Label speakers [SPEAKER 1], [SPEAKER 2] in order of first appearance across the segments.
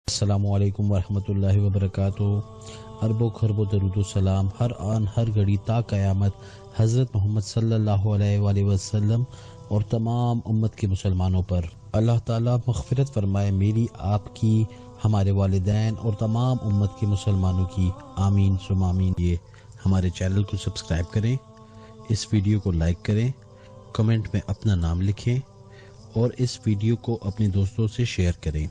[SPEAKER 1] السلام علیکم ورحمۃ اللہ وبرکاتہ۔ اربوں خربوں درود و سلام ہر آن ہر گھڑی تا قیامت حضرت محمد صلی اللہ علیہ وآلہ وسلم اور تمام امت کے مسلمانوں پر۔ اللہ تعالیٰ مغفرت فرمائے میری، آپ کی، ہمارے والدین اور تمام امت کے مسلمانوں کی، آمین ثم آمین۔ یہ ہمارے چینل کو سبسکرائب کریں، اس ویڈیو کو لائک کریں، کمنٹ میں اپنا نام لکھیں اور اس ویڈیو کو اپنے دوستوں سے شیئر کریں۔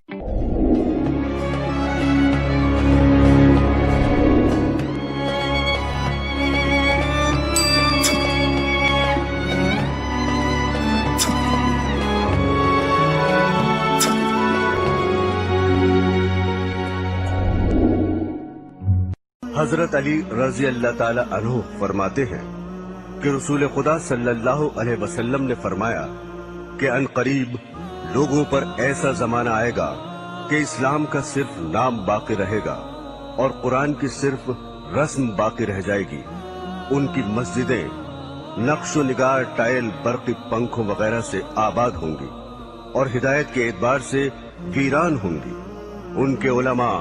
[SPEAKER 2] حضرت علی رضی اللہ تعالی عنہ فرماتے ہیں کہ رسول خدا صلی اللہ علیہ وسلم نے فرمایا کہ ان قریب لوگوں پر ایسا زمانہ آئے گا کہ اسلام کا صرف نام باقی رہے گا اور قرآن کی صرف رسم باقی رہ جائے گی۔ ان کی مسجدیں نقش و نگار، ٹائل، برقی پنکھوں وغیرہ سے آباد ہوں گی اور ہدایت کے اعتبار سے ویران ہوں گی۔ ان کے علماء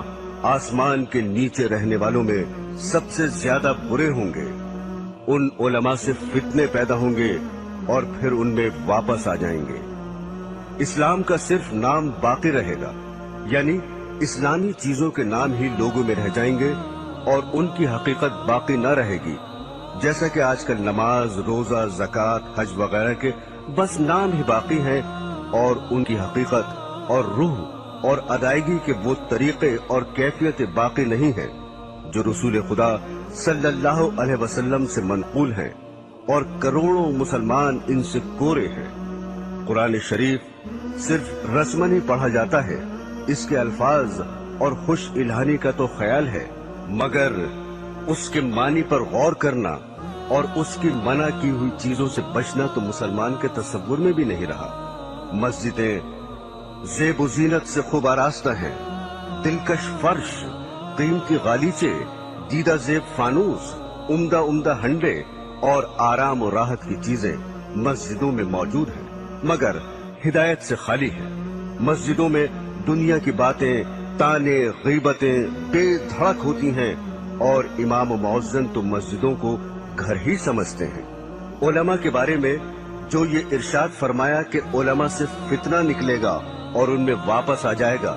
[SPEAKER 2] آسمان کے نیچے رہنے والوں میں سب سے زیادہ برے ہوں گے۔ ان علماء سے فتنے پیدا ہوں گے اور پھر ان میں واپس آ جائیں گے۔ اسلام کا صرف نام باقی رہے گا، یعنی اسلامی چیزوں کے نام ہی لوگوں میں رہ جائیں گے اور ان کی حقیقت باقی نہ رہے گی، جیسا کہ آج کل نماز، روزہ، زکوٰۃ، حج وغیرہ کے بس نام ہی باقی ہیں اور ان کی حقیقت اور روح اور ادائیگی کے وہ طریقے اور کیفیت باقی نہیں ہیں جو رسول خدا صلی اللہ علیہ وسلم سے منقول ہیں، اور کروڑوں مسلمان ان سے کورے ہیں۔ قرآن شریف صرف رسمن ہی پڑھا جاتا ہے، اس کے الفاظ اور خوش الہانی کا تو خیال ہے، مگر اس کے معنی پر غور کرنا اور اس کی منع کی ہوئی چیزوں سے بچنا تو مسلمان کے تصور میں بھی نہیں رہا۔ مسجدیں زیب و زینت سے خوب آراستہ ہیں، دلکش فرش، قیمتی غالیچے، دیدہ زیب فانوس، عمدہ عمدہ ہنڈے اور آرام و راحت کی چیزیں مسجدوں میں موجود ہیں، مگر ہدایت سے خالی ہے۔ مسجدوں میں دنیا کی باتیں، تانے، غیبتیں بے دھڑک ہوتی ہیں اور امام و مؤذن تو مسجدوں کو گھر ہی سمجھتے ہیں۔ علماء کے بارے میں جو یہ ارشاد فرمایا کہ علماء سے فتنہ نکلے گا اور ان میں واپس آ جائے گا،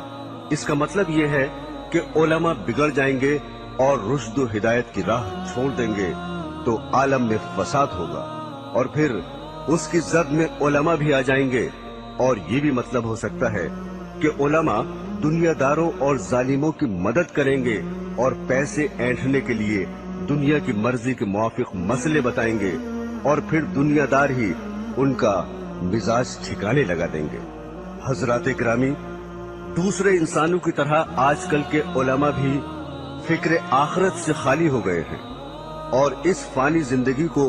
[SPEAKER 2] اس کا مطلب یہ ہے کہ علماء بگڑ جائیں گے اور رشد و ہدایت کی راہ چھوڑ دیں گے تو عالم میں فساد ہوگا، اور پھر اس کی زد میں علماء بھی آ جائیں گے، اور یہ بھی مطلب ہو سکتا ہے کہ علماء دنیا داروں اور ظالموں کی مدد کریں گے اور پیسے اینٹھنے کے لیے دنیا کی مرضی کے موافق مسئلے بتائیں گے، اور پھر دنیا دار ہی ان کا مزاج ٹھکانے لگا دیں گے۔ حضرات گرامی، دوسرے انسانوں کی طرح آج کل کے علماء بھی فکر آخرت سے خالی ہو گئے ہیں اور اس فانی زندگی کو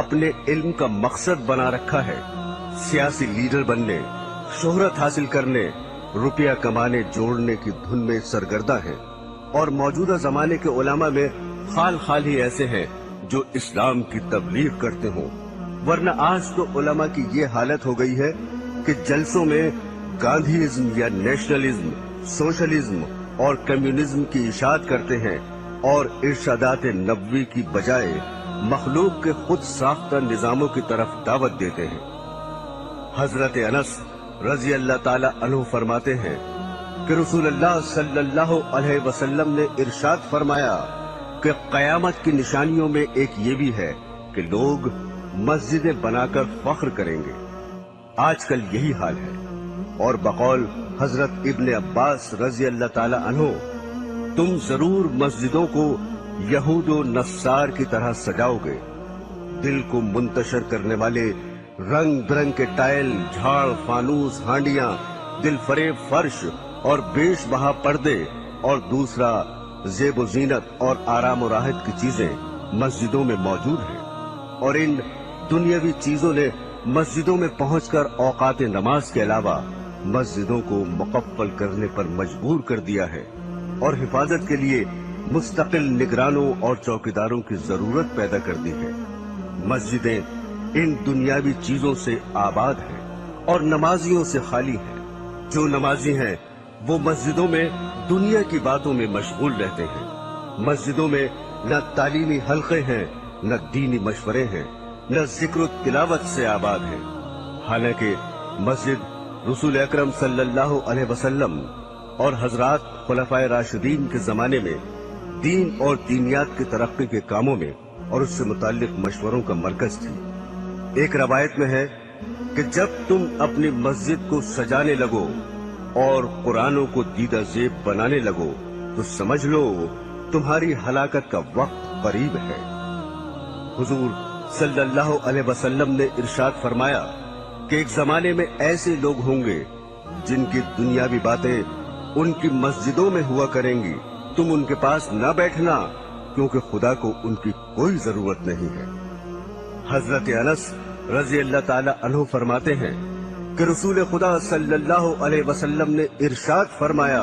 [SPEAKER 2] اپنے علم کا مقصد بنا رکھا ہے۔ سیاسی لیڈر بننے، شہرت حاصل کرنے، روپیہ کمانے جوڑنے کی دھن میں سرگردہ ہیں، اور موجودہ زمانے کے علماء میں خال خال ہی ایسے ہیں جو اسلام کی تبلیغ کرتے ہوں، ورنہ آج تو علماء کی یہ حالت ہو گئی ہے کہ جلسوں میں گاندھیزم یا نیشنلزم، سوشلزم اور کمیونزم کی اشاعت کرتے ہیں اور ارشادات نبوی کی بجائے مخلوق کے خود ساختہ نظاموں کی طرف دعوت دیتے ہیں۔ حضرت انس رضی اللہ تعالی عنہ فرماتے ہیں کہ رسول اللہ صلی اللہ علیہ وسلم نے ارشاد فرمایا کہ قیامت کی نشانیوں میں ایک یہ بھی ہے کہ لوگ مسجدیں بنا کر فخر کریں گے۔ آج کل یہی حال ہے، اور بقول حضرت ابن عباس رضی اللہ تعالی عنہ، تم ضرور مسجدوں کو یہود و نصار کی طرح سجاؤ گے۔ دل کو منتشر کرنے والے رنگ برنگ کے ٹائل، جھاڑ، فانوس، ہانڈیاں، دل فریب فرش اور بیش بہا پردے، اور دوسرا زیب و زینت اور آرام و راحت کی چیزیں مسجدوں میں موجود ہیں، اور ان دنیاوی چیزوں نے مسجدوں میں پہنچ کر اوقات نماز کے علاوہ مسجدوں کو مقفل کرنے پر مجبور کر دیا ہے، اور حفاظت کے لیے مستقل نگرانوں اور چوکیداروں کی ضرورت پیدا کر دی ہے۔ مسجدیں ان دنیاوی چیزوں سے آباد ہیں اور نمازیوں سے خالی ہیں۔ جو نمازی ہیں वो मस्जिदों में दुनिया की बातों में मशगूल रहते हैं। मस्जिदों में न तालीमी हल्के हैं, न दीनी मशवरे हैं, न जिक्र तिलावत से आबाद है। हालांकि मस्जिद रसूल अकरम सल्लल्लाहु अलैहि वसल्लम और हजरात खुलफाए राशिदीन के जमाने में दीन और दीनियात की तरक्की के कामों में और उससे मुताल्लिक मशवरों का मरकज थी। एक रवायत में है कि जब तुम अपनी मस्जिद को सजाने लगो और कुरानों को दीदा जेब बनाने लगो तो समझ लो तुम्हारी हलाकत का वक्त करीब है। हुजूर सल्लल्लाहु अलैहि वसल्लम ने इरशाद फरमाया कि एक जमाने में ऐसे लोग होंगे जिनकी दुनियावी बातें उनकी मस्जिदों में हुआ करेंगी। तुम उनके पास न बैठना क्योंकि खुदा को उनकी कोई जरूरत नहीं है। हजरत अनस रजी अल्लाह ताला अन्हु फरमाते हैं कि रसूल खुदा सल्लल्लाहु अलैहि वसल्लम ने इरशाद फरमाया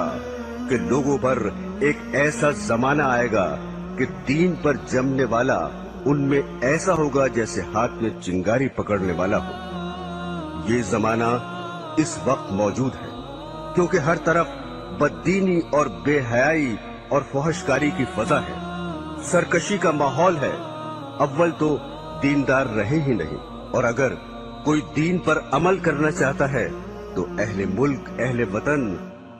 [SPEAKER 2] कि लोगों पर एक ऐसा जमाना आएगा कि दीन पर जमने वाला उनमें ऐसा होगा जैसे हाथ में चिंगारी पकड़ने वाला हो। ये जमाना इस वक्त मौजूद है क्योंकि हर तरफ बददीनी और बेहयाई और फहशकारी की फजा है, सरकशी का माहौल है। अव्वल तो दीनदार रहे ही नहीं, और अगर कोई दीन पर अमल करना चाहता है तो अहले मुल्क, अहले वतन,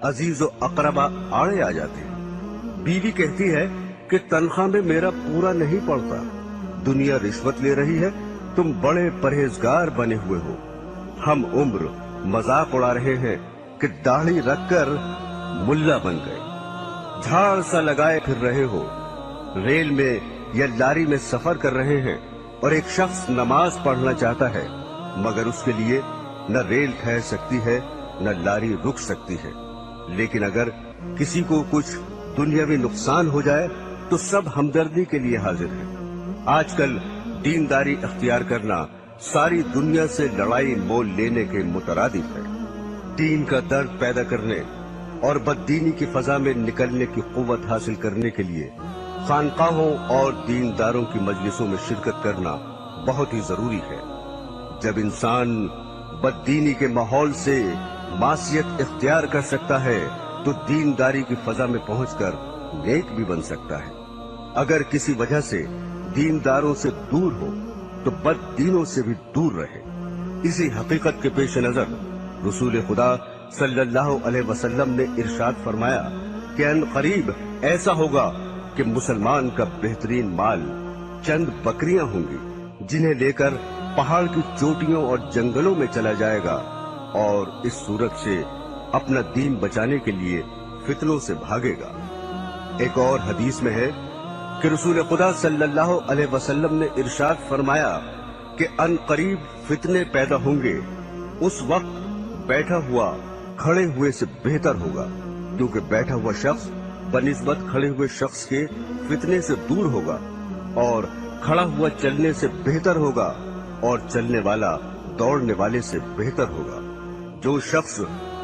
[SPEAKER 2] अजीज व अकरबा आड़े आ जाते हैं। बीवी कहती है कि तनख्वाह में मेरा पूरा नहीं पड़ता, दुनिया रिश्वत ले रही है, तुम बड़े परहेजगार बने हुए हो। हम उम्र मजाक उड़ा रहे हैं कि दाढ़ी रखकर मुल्ला बन गए, झाड़ सा लगाए फिर रहे हो। रेल में या लारी में सफर कर रहे हैं और एक शख्स नमाज पढ़ना चाहता है, मगर उसके लिए न रेल ठहर सकती है न लारी रुक सकती है। लेकिन अगर किसी को कुछ दुनियावी नुकसान हो जाए तो सब हमदर्दी के लिए हाजिर है। आजकल दीनदारी इख्तियार करना सारी दुनिया से लड़ाई मोल लेने के मुतरादिफ है। दीन का दर्द पैदा करने और बददीनी की फजा में निकलने की कुव्वत हासिल करने के लिए खानकाहों और दीनदारों की मजलिसों में शिरकत करना बहुत ही जरूरी है। जब इंसान बददीनी के माहौल से मासियत इख्तियार कर सकता है तो दीनदारी की फजा में पहुंचकर नेक भी बन सकता है। अगर किसी वजह से दीनदारों से दूर हो तो बददीनों से भी दूर रहे। इसी हकीकत के पेश नजर रसूल खुदा सल्लल्लाहु अलैहि वसल्लम ने इरशाद फरमाया कि अनकरीब ऐसा होगा कि मुसलमान का बेहतरीन माल चंद बकरियां होंगी जिन्हें लेकर पहाड़ की चोटियों और जंगलों में चला जाएगा और इस सूरत से अपना दीन बचाने के लिए फितनों से भागेगा। एक और हदीस में है कि रसूल खुदा सल्लल्लाहु अलैहि वसल्लम ने इरशाद फरमाया कि अनकरीब फितने पैदा होंगे, उस वक्त बैठा हुआ खड़े हुए से बेहतर होगा, क्योंकि बैठा हुआ शख्स बनिस्बत खड़े हुए शख्स के फितने से दूर होगा और खड़ा हुआ चलने से बेहतर होगा और चलने वाला दौड़ने वाले से बेहतर होगा। जो शख्स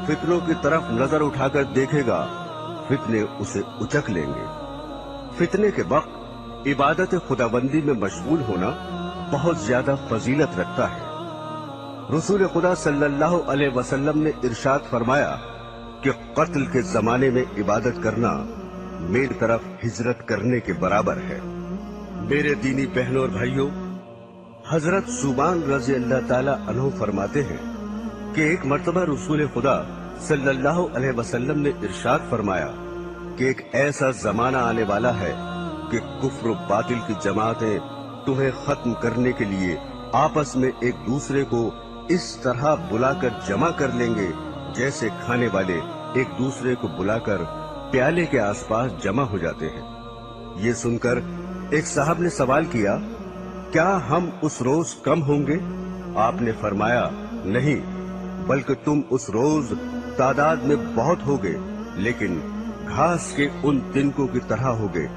[SPEAKER 2] फितनों की तरफ नजर उठाकर देखेगा फितने उसे उचक लेंगे। फितने के वक्त इबादत खुदाबंदी में मशगूल होना बहुत ज्यादा फजीलत रखता है। रसूल खुदा सल्लल्लाहु अलैहि वसल्लम ने इरशाद फरमाया कि कत्ल के जमाने में इबादत करना मेरी तरफ हिजरत करने के बराबर है। मेरे दीनी बहनों और भाइयों, हजरत सुबान रजी अल्लाह ताला अन्हु फरमाते हैं कि एक मर्तबा रसूल खुदा सल्लल्लाहु अलैहि वसल्लम ने इरशाद फरमाया कि एक ऐसा जमाना आने वाला है कि कुफ्र और बातिल की जमातें तुम्हें खत्म करने के लिए आपस में एक दूसरे को इस तरह बुलाकर जमा कर लेंगे जैसे खाने वाले एक दूसरे को बुलाकर प्याले के आसपास जमा हो जाते हैं। ये सुनकर एक साहब ने सवाल किया, क्या हम उस रोज कम होंगे? आपने फरमाया, नहीं, बल्कि तुम उस रोज तादाद में बहुत होगे, लेकिन घास के उन तिनकों की तरह होगे